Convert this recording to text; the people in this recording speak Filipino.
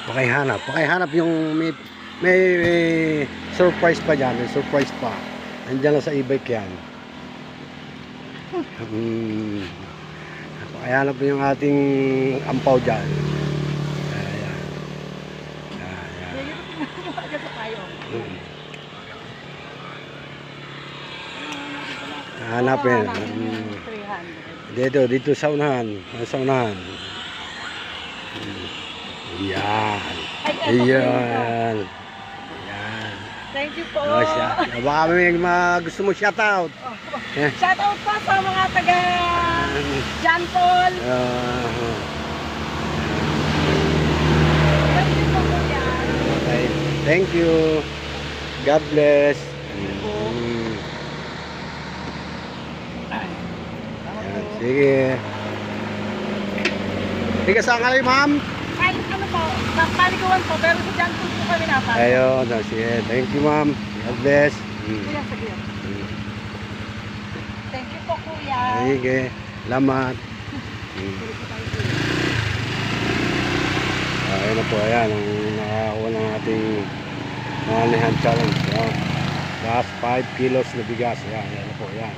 Pakihanap yung may surprise pa dyan. May surprise pa. Nandiyan lang sa e-bike yan. Pakihanap yung ating ampaw dyan. Ayan. Hanapin. Dito sa unahan. Sa unahan. Yan. Ayan. Yan. Thank you po. Baka may gusto mo shoutout. Shoutout po sa mga taga John Paul. Thank you po kuya. Okay. Thank you. God bless. Yan. Sige. Sige, saan kayo, ma'am? Ay, ano po, paliguan po, pero sa John Paul po kami napan. Ayun, sige. Thank you, ma'am. God bless. Kuya, sige. Thank you po kuya. Sige. Salamat. Ayun na po, ayan. Ang nakakuha ng ating Malihan Challenge. Ayan. Last 5 kilos na bigas. Ayan, ayan na po, ayan.